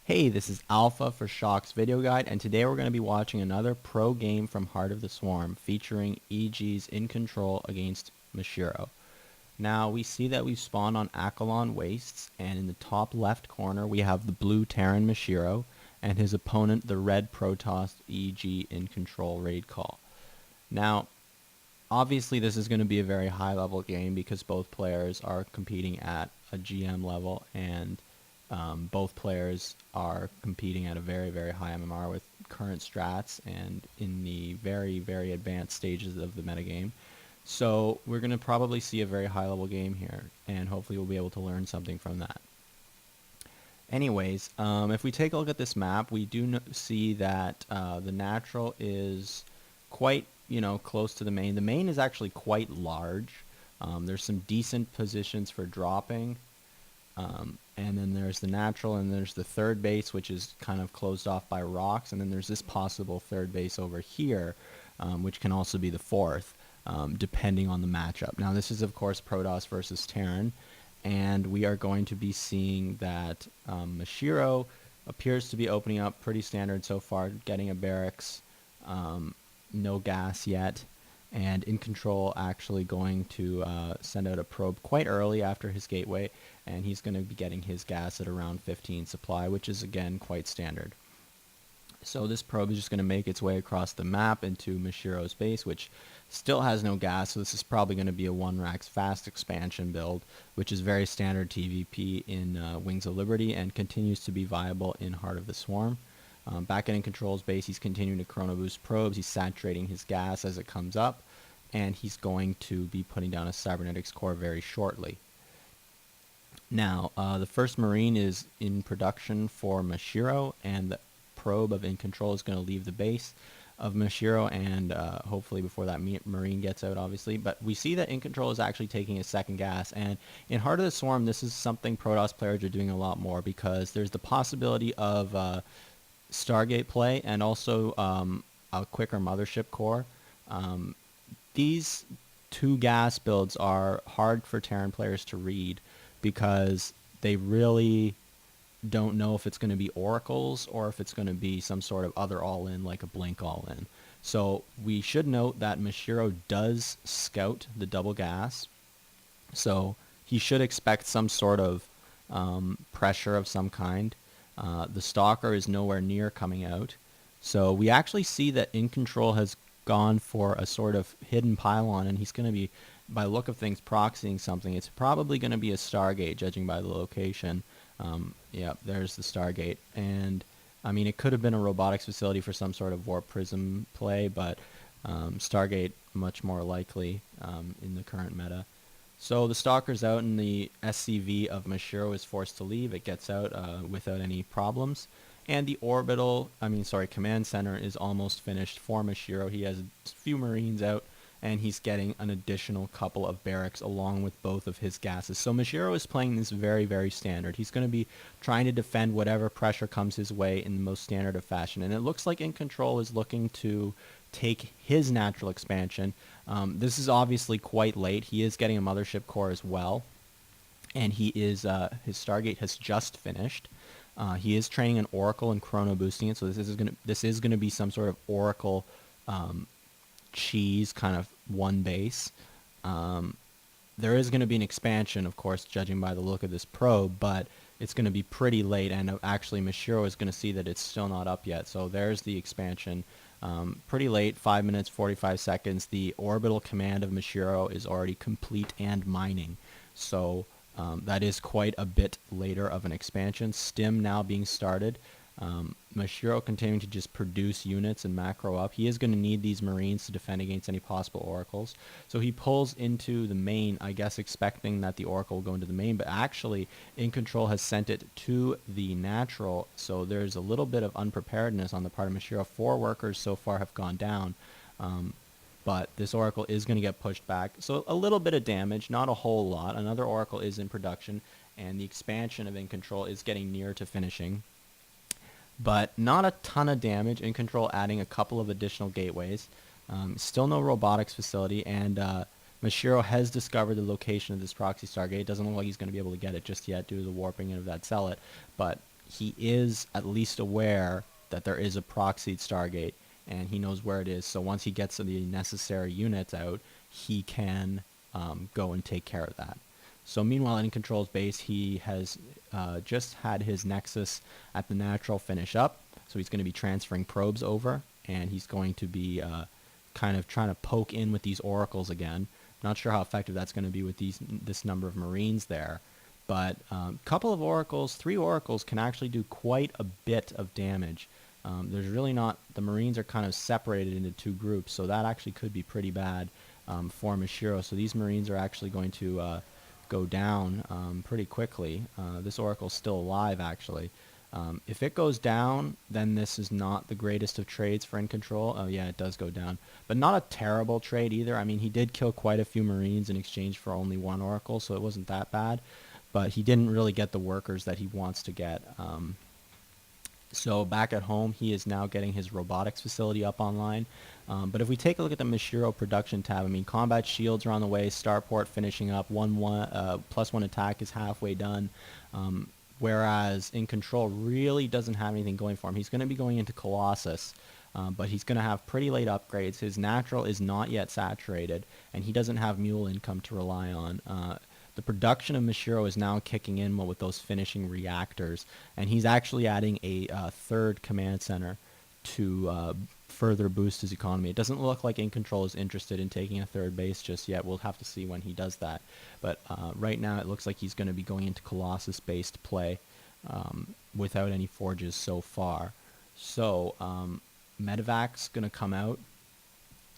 Hey, this is Alpha for Shock's video guide, and today we're going to be watching another pro game from Heart of the Swarm featuring EG's iNcontroL against Mashiro. Now, we see that we've spawned on Akalon Wastes, and in the top left corner we have the blue Terran Mashiro, and his opponent the red Protoss EG iNcontroL raid call. Now, obviously this is going to be a very high level game because both players are competing at a GM level, and both players are competing at a very, very high MMR with current strats and in the very, very advanced stages of the metagame. So we're going to probably see a very high level game here, and hopefully we'll be able to learn something from that. Anyways, if we take a look at this map, we do see that the natural is quite, close to the main. The main is actually quite large. There's some decent positions for dropping. And then there's the natural, and there's the third base, which is kind of closed off by rocks, and then there's this possible third base over here, which can also be the fourth, depending on the matchup. Now, this is, of course, Protoss versus Terran, and we are going to be seeing that Mashiro appears to be opening up pretty standard so far, getting a barracks, no gas yet, and iNcontroL actually going to send out a probe quite early after his gateway, and he's going to be getting his gas at around 15 supply, which is again quite standard. So this probe is just going to make its way across the map into Mashiro's base, which still has no gas, so this is probably going to be a 1-Rax fast expansion build, which is very standard TVP in Wings of Liberty and continues to be viable in Heart of the Swarm. Back at iNcontrol's base, he's continuing to chrono boost probes. He's saturating his gas as it comes up, and he's going to be putting down a cybernetics core very shortly. Now, the first Marine is in production for Mashiro, and the probe of iNcontroL is going to leave the base of Mashiro, and hopefully before that Marine gets out, obviously. But we see that iNcontroL is actually taking a second gas, and in Heart of the Swarm, this is something Protoss players are doing a lot more, because there's the possibility of Stargate play and also a quicker mothership core. These two gas builds are hard for Terran players to read because they really don't know if it's going to be oracles or if it's going to be some sort of other all-in like a blink all-in. So we should note that Mashiro does scout the double gas, so he should expect some sort of pressure of some kind. The Stalker is nowhere near coming out. So we actually see that iNcontroL has gone for a sort of hidden pylon, and he's going to be, by look of things, proxying something. It's probably going to be a Stargate, judging by the location. Yeah, there's the Stargate. And, I mean, it could have been a robotics facility for some sort of warp prism play, but Stargate much more likely in the current meta. So the Stalker's out, and the SCV of Mashiro is forced to leave. It gets out without any problems. And the command center is almost finished for Mashiro. He has a few Marines out, and he's getting an additional couple of barracks along with both of his gases. So Mashiro is playing this very, very standard. He's going to be trying to defend whatever pressure comes his way in the most standard of fashion. And it looks like iNcontroL is looking to take his natural expansion. This is obviously quite late. He is getting a mothership core as well, and he is his Stargate has just finished. He is training an Oracle and chrono boosting it, so this is gonna be some sort of Oracle cheese kind of one base. There is going to be an expansion, of course, judging by the look of this probe, but it's going to be pretty late, and actually Mashiro is going to see that it's still not up yet. So there's the expansion. Pretty late, 5 minutes, 45 seconds. The orbital command of Mashiro is already complete and mining. So that is quite a bit later of an expansion. Stim now being started. Mashiro continuing to just produce units and macro up. He is going to need these Marines to defend against any possible oracles. So he pulls into the main, I guess expecting that the oracle will go into the main, but actually iNcontroL has sent it to the natural, so there's a little bit of unpreparedness on the part of Mashiro. 4 workers so far have gone down, but this oracle is going to get pushed back. So a little bit of damage, not a whole lot. Another oracle is in production, and the expansion of iNcontroL is getting near to finishing. But not a ton of damage. iNcontroL adding a couple of additional gateways. Still no robotics facility, and Mashiro has discovered the location of this proxy Stargate. It doesn't look like he's going to be able to get it just yet due to the warping of that zealot, but he is at least aware that there is a proxied Stargate, and he knows where it is. So once he gets the necessary units out, he can go and take care of that. So meanwhile, in Control's base, he has just had his Nexus at the Natural finish up. So he's going to be transferring probes over, and he's going to be kind of trying to poke in with these oracles again. Not sure how effective that's going to be with this number of Marines there. But a couple of oracles, 3 oracles, can actually do quite a bit of damage. There's really not, the Marines are kind of separated into 2 groups, so that actually could be pretty bad for Mashiro. So these Marines are actually going to go down pretty quickly. This oracle's still alive, actually. If it goes down, then this is not the greatest of trades for iNcontroL. Oh yeah, it does go down. But not a terrible trade either. I mean, he did kill quite a few Marines in exchange for only 1 oracle, so it wasn't that bad. But he didn't really get the workers that he wants to get. So back at home, he is now getting his robotics facility up online. But if we take a look at the Mashiro production tab, I mean, combat shields are on the way, starport finishing up, +1 attack is halfway done. Whereas iNcontroL really doesn't have anything going for him. He's going to be going into Colossus, but he's going to have pretty late upgrades. His natural is not yet saturated, and he doesn't have mule income to rely on. The production of Mashiro is now kicking in with those finishing reactors, and he's actually adding a 3rd command center to further boost his economy. It doesn't look like iNcontroL is interested in taking a 3rd base just yet. We'll have to see when he does that. But right now it looks like he's going to be going into Colossus-based play without any forges so far. So Medevac's going to come out,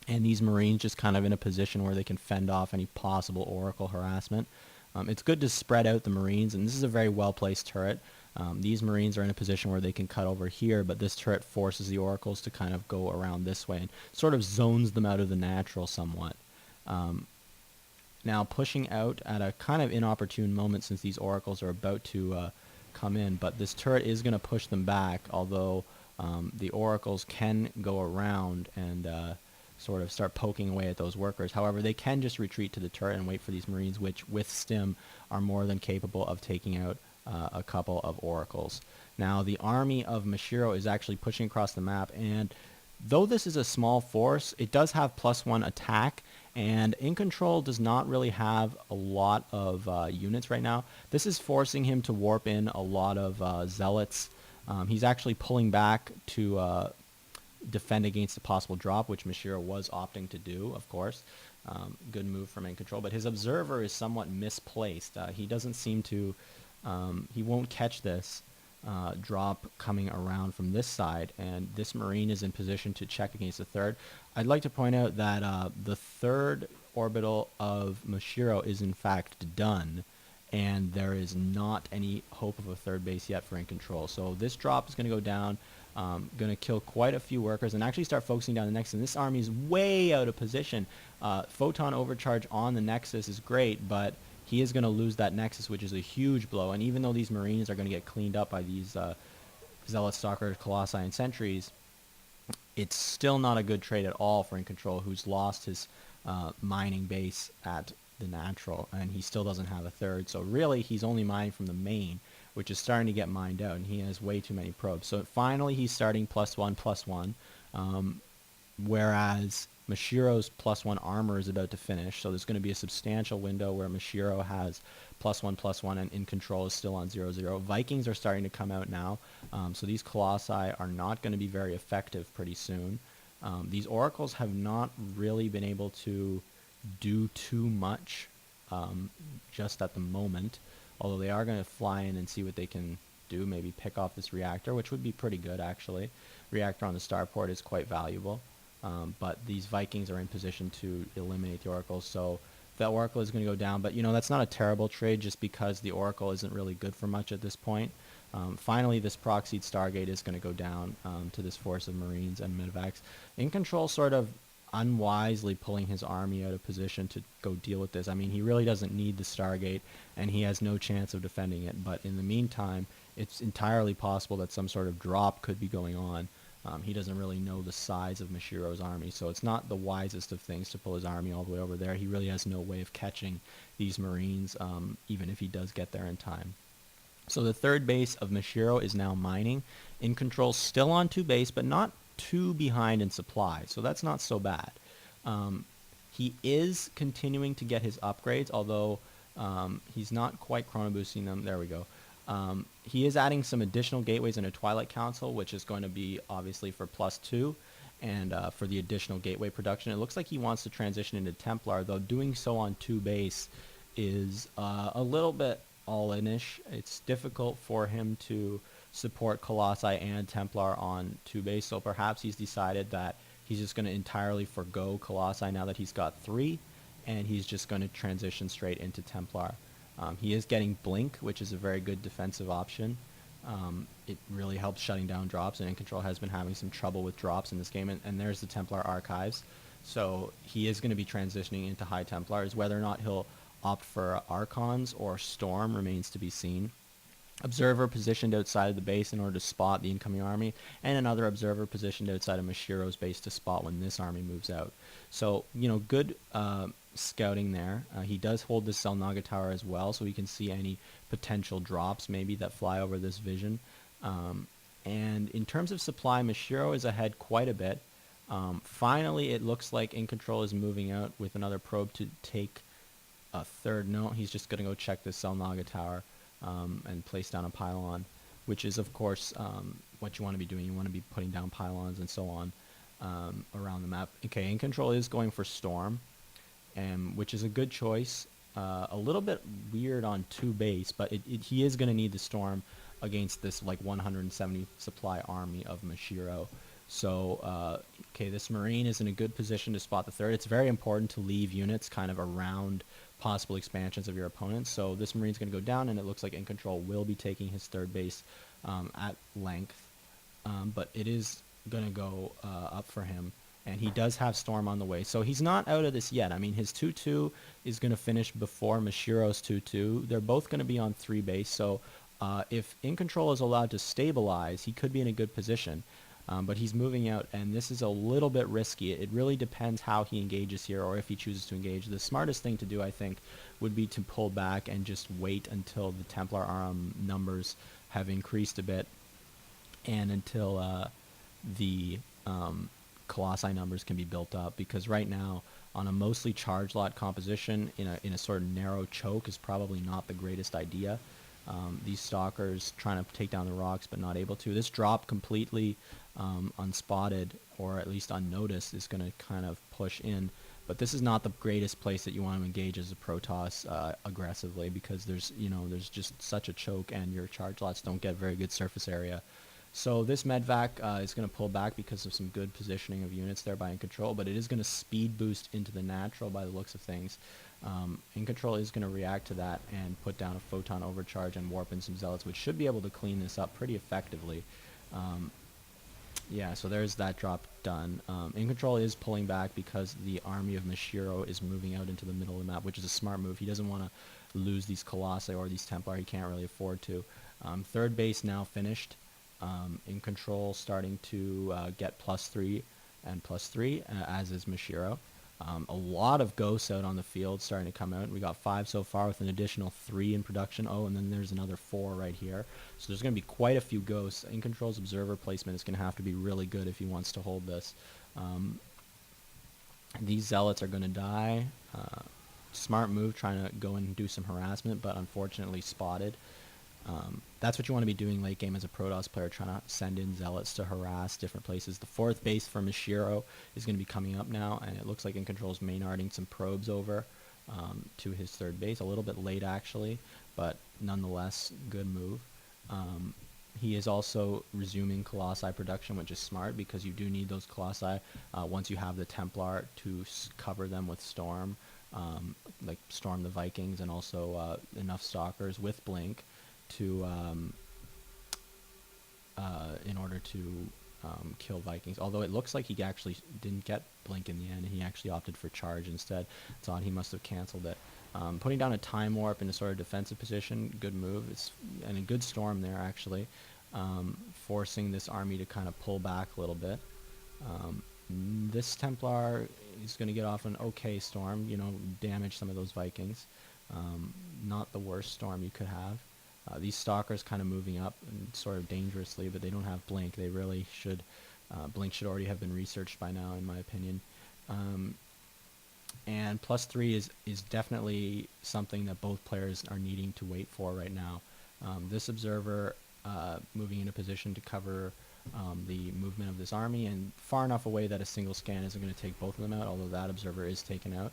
and these Marines just kind of in a position where they can fend off any possible Oracle harassment. It's good to spread out the Marines, and this is a very well-placed turret. These Marines are in a position where they can cut over here, but this turret forces the Oracles to kind of go around this way and sort of zones them out of the natural somewhat. Now pushing out at a kind of inopportune moment since these Oracles are about to come in, but this turret is going to push them back, although the Oracles can go around and sort of start poking away at those workers. However, they can just retreat to the turret and wait for these Marines, which with Stim are more than capable of taking out a couple of Oracles. Now, the army of Mashiro is actually pushing across the map, and though this is a small force, it does have +1 attack, and iNcontroL does not really have a lot of units right now. This is forcing him to warp in a lot of zealots. He's actually pulling back to defend against a possible drop, which Mashiro was opting to do, of course. Good move from iNcontroL, but his observer is somewhat misplaced. He doesn't seem to, he won't catch this drop coming around from this side, and this Marine is in position to check against the 3rd. I'd like to point out that the 3rd orbital of Mashiro is in fact done, and there is not any hope of a 3rd base yet for iNcontroL. So this drop is going to go down, going to kill quite a few workers and actually start focusing down the Nexus. And this army is way out of position. Photon overcharge on the Nexus is great, but he is going to lose that Nexus, which is a huge blow. And even though these Marines are going to get cleaned up by these Zealot Stalkers, Colossi, and Sentries, it's still not a good trade at all for iNcontroL, who's lost his mining base at the Natural, and he still doesn't have a 3rd. So really, he's only mining from the main, which is starting to get mined out, and he has way too many probes. So finally, he's starting +1/+1, whereas Mashiro's +1 armor is about to finish. So there's going to be a substantial window where Mashiro has +1/+1 and iNcontroL is still on 0/0. Vikings are starting to come out now, so these Colossi are not going to be very effective pretty soon. These Oracles have not really been able to do too much just at the moment, although they are going to fly in and see what they can do, maybe pick off this reactor, which would be pretty good actually. Reactor on the starport is quite valuable, but these Vikings are in position to eliminate the Oracles, so that Oracle is going to go down. But you know, that's not a terrible trade just because the Oracle isn't really good for much at this point. Finally, this proxied Stargate is going to go down to this force of Marines and Medevacs. iNcontroL sort of unwisely pulling his army out of position to go deal with this. I mean, he really doesn't need the Stargate, and he has no chance of defending it. But in the meantime, it's entirely possible that some sort of drop could be going on. He doesn't really know the size of Mashiro's army, so it's not the wisest of things to pull his army all the way over there. He really has no way of catching these Marines, even if he does get there in time. So the third base of Mashiro is now mining. iNcontroL still on 2 base, but not too behind in supply, so that's not so bad. Um, he is continuing to get his upgrades, although he's not quite chrono boosting them. There we go. He is adding some additional gateways in a Twilight Council, which is going to be obviously for +2 and for the additional gateway production. It looks like he wants to transition into Templar, though doing so on 2 base is a little bit all-in-ish. It's difficult for him to support Colossi and Templar on 2 base, so perhaps he's decided that he's just going to entirely forgo Colossi now that he's got 3, and he's just going to transition straight into Templar. He is getting Blink, which is a very good defensive option. It really helps shutting down drops, and iNcontroL has been having some trouble with drops in this game, and there's the Templar Archives. So he is going to be transitioning into High Templars. Whether or not he'll opt for Archons or Storm remains to be seen. Observer positioned outside of the base in order to spot the incoming army, and another observer positioned outside of Mashiro's base to spot when this army moves out. So, good scouting there. He does hold this Selnaga Tower as well, so we can see any potential drops maybe that fly over this vision. And in terms of supply, Mashiro is ahead quite a bit. Finally, it looks like iNcontroL is moving out with another probe to take a third. No, he's just going to go check this Selnaga Tower and place down a pylon, which is, of course, what you want to be doing. You want to be putting down pylons and so on around the map. Okay, iNcontroL is going for Storm, which is a good choice. A little bit weird on 2 base, but he is going to need the Storm against this like 170 supply army of Mashiro. So, okay, this Marine is in a good position to spot the third. It's very important to leave units kind of around possible expansions of your opponents. So this Marine's going to go down, and it looks like iNcontroL will be taking his third base at length. But it is going to go up for him, and he does have Storm on the way. So he's not out of this yet. I mean, his 2-2 is going to finish before Mashiro's 2-2. They're both going to be on 3 base, so if iNcontroL is allowed to stabilize, he could be in a good position. But he's moving out, and this is a little bit risky. It really depends how he engages here, or if he chooses to engage. The smartest thing to do, I think, would be to pull back and just wait until the Templar numbers have increased a bit, and until the Colossi numbers can be built up. Because right now, on a mostly charge lot composition, in a sort of narrow choke is probably not the greatest idea. These stalkers trying to take down the rocks but not able to. This drop completely unspotted, or at least unnoticed, is going to kind of push in. But this is not the greatest place that you want to engage as a Protoss aggressively, because there's just such a choke, and your charge lots don't get very good surface area. So this medvac is going to pull back because of some good positioning of units there by iNcontroL, but it is going to speed boost into the natural by the looks of things. iNcontroL is going to react to that and put down a photon overcharge and warp in some zealots, which should be able to clean this up pretty effectively. Yeah, so there's that drop done. iNcontroL is pulling back because the army of Mashiro is moving out into the middle of the map, which is a smart move. He doesn't want to lose these Colossi or these Templar. He can't really afford to. Third base now finished. iNcontroL starting to get +3 and +3, as is Mashiro. A lot of ghosts out on the field starting to come out. We got 5 so far with an additional 3 in production. Oh, and then there's another 4 right here. So there's going to be quite a few ghosts. iNcontrol's observer placement is going to have to be really good if he wants to hold this. These zealots are going to die. Smart move, trying to go in and do some harassment, but unfortunately spotted. That's what you want to be doing late game as a Protoss player, trying to send in zealots to harass different places. The 4th base for Mashiro is going to be coming up now, and it looks like iNcontrol's main-arding some probes over to his 3rd base. A little bit late, actually, but nonetheless, good move. He is also resuming Colossi production, which is smart, because you do need those Colossi once you have the Templar to cover them with Storm, like Storm the Vikings, and also enough Stalkers with Blink to in order to kill Vikings. Although it looks like he actually didn't get Blink in the end, and he actually opted for Charge instead. It's odd, he must have canceled it. Putting down a Time Warp in a sort of defensive position, good move. And a good Storm there, actually, forcing this army to kind of pull back a little bit. This Templar is going to get off an okay Storm, damage some of those Vikings. Not the worst Storm you could have. These stalkers kind of moving up and sort of dangerously, but they don't have blink. They really should. Blink should already have been researched by now, in my opinion. Um, and +3 is definitely something that both players are needing to wait for right now. This observer moving into position to cover the movement of this army, and far enough away that a single scan isn't going to take both of them out, although that observer is taken out.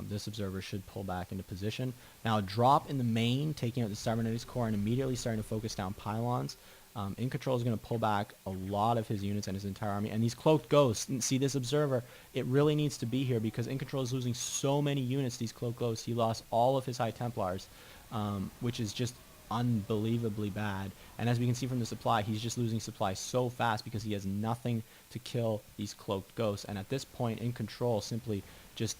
This observer should pull back into position. Now a drop in the main, taking out the cybernetics core and immediately starting to focus down pylons. iNcontroL is going to pull back a lot of his units and his entire army. And these cloaked ghosts, and see this observer, it really needs to be here because iNcontroL is losing so many units, these cloaked ghosts. He lost all of his High Templars, which is just unbelievably bad. And as we can see from the supply, he's just losing supply so fast because he has nothing to kill these cloaked ghosts. And at this point, iNcontroL simply just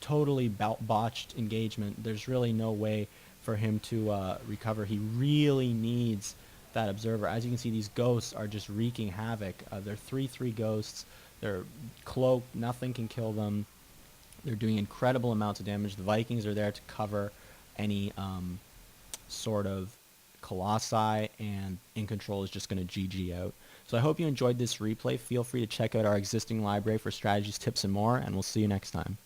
totally botched engagement. There's really no way for him to recover. He really needs that observer. As you can see, these ghosts are just wreaking havoc. They're 3/3 ghosts. They're cloaked. Nothing can kill them. They're doing incredible amounts of damage. The Vikings are there to cover any sort of colossi, and iNcontroL is just going to GG out. So I hope you enjoyed this replay. Feel free to check out our existing library for strategies, tips, and more, and we'll see you next time.